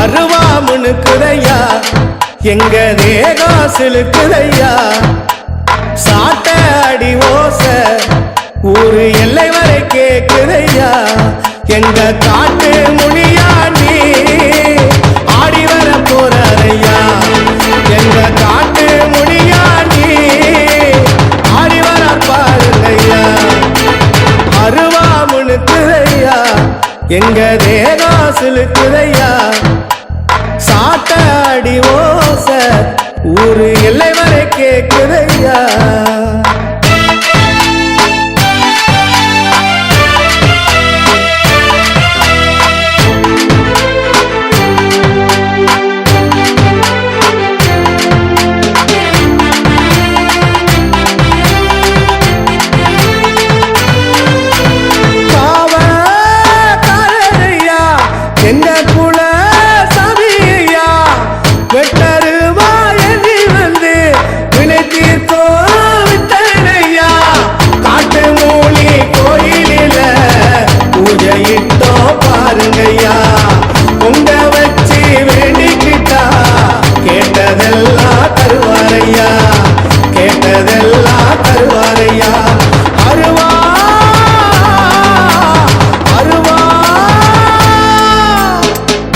அருவா முனுக்குதையா எங்க தேகம் சிலுக்குதையா சாட்ட அடி ஓச ஊரு எல்லை வரை கேக்குதையா எங்க காட்டு முனியா நீ ஆடி வர போறையா எங்க காட்டு முனியா நீ ஆடி வர பாருங்கய்யா அருவா முனுக்குதையா எங்க தேகம் சிலுக்குதையா சாட்ட அடி ஓச ஊரு எல்லை வரை கேக்குதையா எங்க குல சபியா வெட்டருவா எதி வந்து வினை தீர்த்தோ விட்டனையா காட்டு மூலி கோயிலில பூஜையிட்டோ பாருங்கய்யா உங்க வச்சு வேண்டிக்கிட்டா கேட்டதெல்லாம் தருவாரையா கேட்டதெல்லாம் தருவாரையா அருவா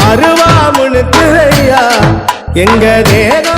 அருவா முனுக்குதையா எங்க தேக